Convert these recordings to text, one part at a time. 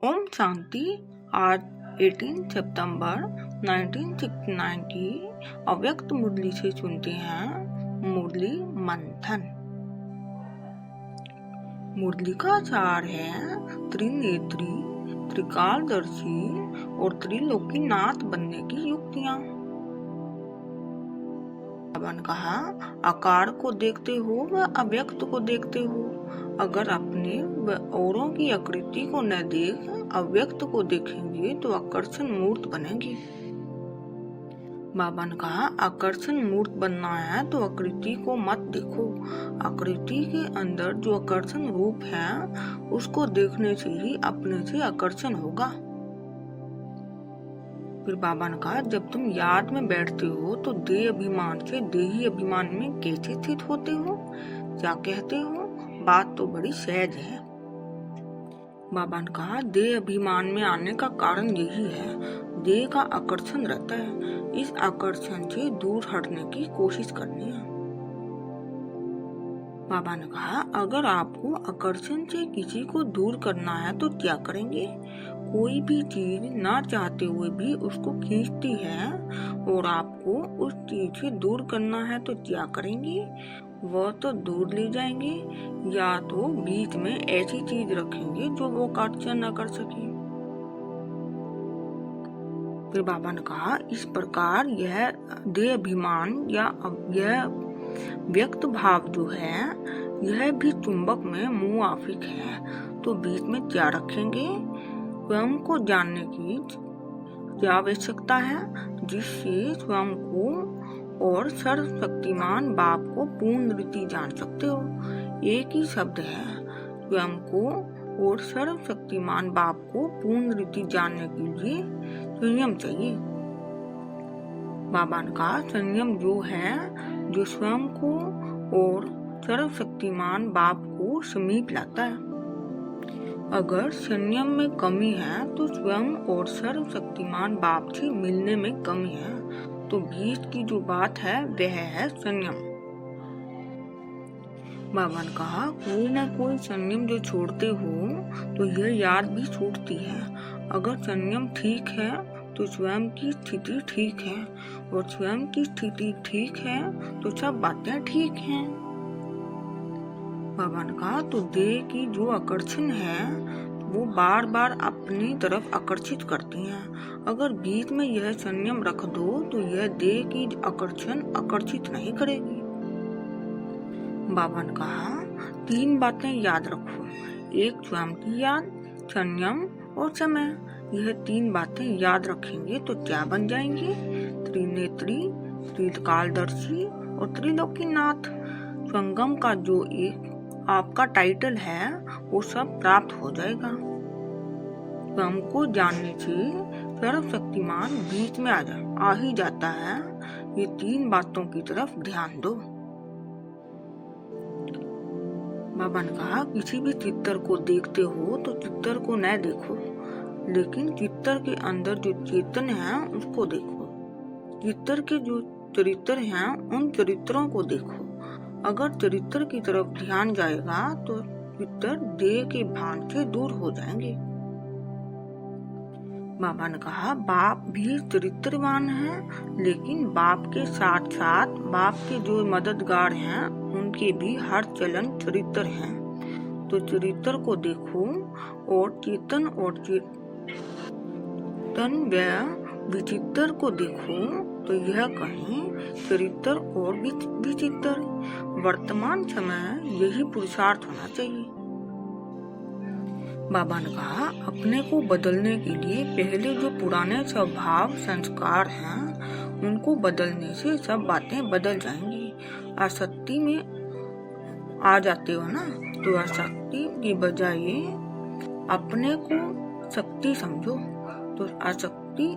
ओम शांति। आज 18 सितंबर 1969 की अव्यक्त मुरली से सुनते हैं मुरली मंथन। मुरली का सार है त्रिनेत्री, त्रिकालदर्शी और त्रिलोकीनाथ बनने की युक्तियाँ। बाबा ने कहा, आकार को देखते हो व अव्यक्त को देखते हो। अगर अपने व औरों की आकृति को न देख अव्यक्त को देखेंगे तो आकर्षण मूर्त बनेगी। बाबा ने कहा, आकर्षण मूर्त बनना है तो आकृति को मत देखो। आकृति के अंदर जो आकर्षण रूप है उसको देखने से ही अपने से आकर्षण होगा। फिर बाबा ने कहा, जब तुम याद में बैठते हो तो देह अभिमान से देही अभिमान में कैसे स्थित होते हो? क्या कहते हो? बात तो बड़ी सहज है। बाबा ने कहा, देह अभिमान में आने का कारण यही है, देह का आकर्षण रहता है। इस आकर्षण से दूर हटने की कोशिश करनी है। बाबा ने कहा, अगर आपको आकर्षण से किसी को दूर करना है तो क्या करेंगे? कोई भी चीज ना चाहते हुए भी उसको खींचती है और आपको उस चीज से दूर करना है तो क्या करेंगे? वह तो दूर ले जाएंगे या तो बीच में ऐसी चीज रखेंगे जो वो आकर्षण न कर सके। फिर बाबा ने कहा, इस प्रकार यह देह अभिमान या यह व्यक्त भाव जो है यह भी चुंबक में मुआफिक है। तो बीच में क्या रखेंगे? स्वयं को जानने की क्या आवश्यकता है, जिससे स्वयं को और सर्वशक्तिमान बाप को पूर्ण रीति जान सकते हो। एक ही शब्द है, स्वयं को और सर्वशक्तिमान बाप को पूर्ण रीति जानने के लिए संयम चाहिए। बाबा ने कहा, संयम जो है जो स्वयं को और सर्वशक्तिमान बाप को समीप लाता है। अगर संयम में कमी है तो स्वयं और सर्वशक्तिमान बाप से मिलने में कमी है। तो बीच की जो बात है वह है संयम। बाबा ने कहा, कोई ना कोई संयम जो छोड़ते हो तो यह याद भी छूटती है। अगर संयम ठीक है तो स्वयं की स्थिति ठीक है और स्वयं की स्थिति ठीक है तो सब बातें ठीक हैं। बाबा ने कहा, तो देह की जो आकर्षण है वो बार बार अपनी तरफ आकर्षित करती हैं। अगर बीच में यह संयम रख दो तो यह देह की आकर्षण आकर्षित नहीं करेगी। बाबा ने कहा, 3 बातें याद रखो, एक स्वयं की याद, संयम और समय। यह 3 बातें याद रखेंगे तो क्या बन जाएंगे? त्रिनेत्री, त्रिकालदर्शी और त्रिलोकीनाथ। संगम का जो एक आपका टाइटल है वो सब प्राप्त हो जाएगा। स्वयं को जानने से सर्वशक्तिमान बीच में आ ही जाता है। ये 3 बातों की तरफ ध्यान दो। बाबा ने कहा, किसी भी चित्र को देखते हो तो चित्र को न देखो, लेकिन चित्र के अंदर जो चेतन है उसको देखो। चित्र के जो चरित्र हैं उन चरित्रों को देखो। अगर चरित्र की तरफ ध्यान जाएगा तो चित्र देह के भान से दूर हो जाएंगे। बाबा ने कहा, बाप भी चरित्रवान है, लेकिन बाप के साथ साथ बाप के जो मददगार हैं उनके भी हर चलन चरित्र हैं। तो चरित्र को देखो और चेतन और चेतन व विचित्र को देखो तो यह कहीं चरित्र और विचित्र। वर्तमान समय यही पुरुषार्थ होना चाहिए। बाबा ने कहा, अपने को बदलने के लिए पहले जो पुराने स्वभाव संस्कार हैं उनको बदलने से सब बातें बदल जाएंगी। आसक्ति में आ जाते हो ना, तो आसक्ति की बजाय अपने को शक्ति समझो तो आसक्ति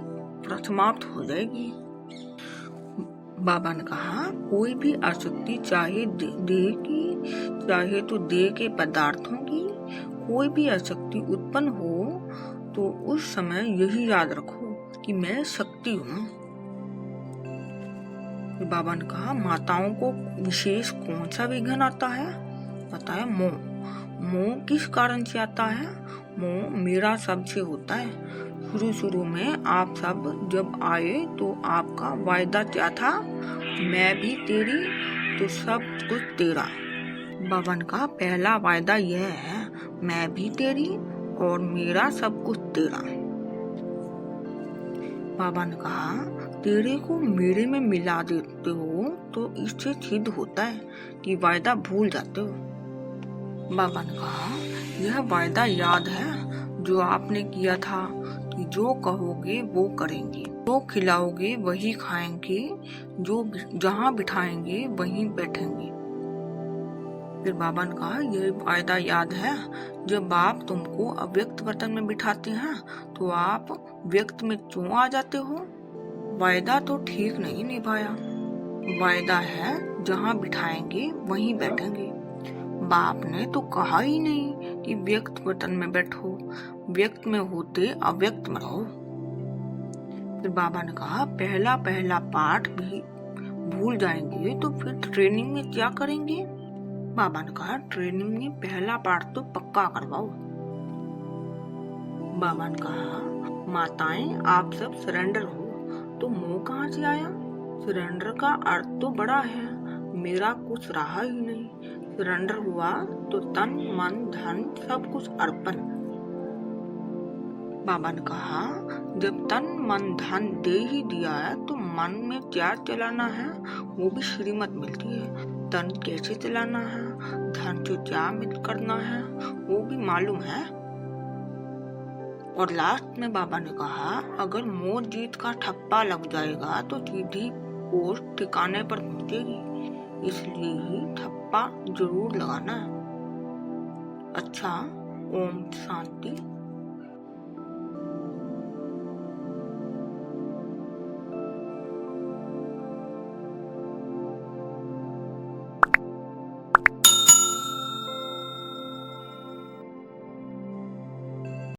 समाप्त हो जाएगी। बाबा ने कहा, कोई भी आसक्ति चाहे देह की चाहे तो देह के पदार्थों की, कोई भी आसक्ति उत्पन्न हो तो उस समय यही याद रखो कि मैं शक्ति हूँ। बाबा ने कहा, माताओं को विशेष कौन सा विघ्न आता है? पता है? मोह। मोह किस कारण से आता है? मोह मेरा सबसे होता है। शुरू में आप सब जब आए तो आपका वायदा क्या था? मैं भी तेरी तो सब कुछ तेरा। बबन का पहला वायदा यह है, मैं भी तेरी और मेरा सब कुछ तेरा। बाबा ने कहा, तेरे को मेरे में मिला देते हो तो इससे सिद्ध होता है कि वायदा भूल जाते हो। बाबा ने कहा, यह वायदा याद है जो आपने किया था कि जो कहोगे वो करेंगे, जो खिलाओगे वही खाएंगे, जो जहाँ बिठाएंगे वहीं बैठेंगे। फिर बाबा ने कहा, यह वायदा याद है जब आप तुमको अव्यक्त बर्तन में बिठाते हैं तो आप व्यक्त में क्यों आ जाते हो? वायदा तो ठीक नहीं निभाया। वायदा है जहाँ बिठाएंगे वहीं बैठेंगे। बाप ने तो कहा ही नहीं कि व्यक्त बर्तन में बैठो, व्यक्त में होते अव्यक्त में रहो। फिर बाबा ने कहा, पहला पाठ भी भूल जाएंगे तो फिर ट्रेनिंग में क्या करेंगे? बाबा ने कहा, ट्रेनिंग में पहला पाठ तो पक्का करवाओ। बाबा ने कहा, माताएं आप सब सरेंडर हो तो मोह कहाँ से आया? सरेंडर का अर्थ तो बड़ा है, मेरा कुछ रहा ही नहीं। सरेंडर हुआ तो तन मन धन सब कुछ अर्पण। बाबा ने कहा, जब तन मन धन दे ही दिया है तो मन में क्या चलाना है वो भी श्रीमत मिलती है। तन कैसे चलाना है, धन से क्या मिल करना है वो भी मालूम है। और लास्ट में बाबा ने कहा, अगर मोह जीत का ठप्पा लग जाएगा तो सीधी पोस्ट ठिकाने पर पहुंचेगी, इसलिए ही ठप्पा जरूर लगाना है। अच्छा, ओम शांति।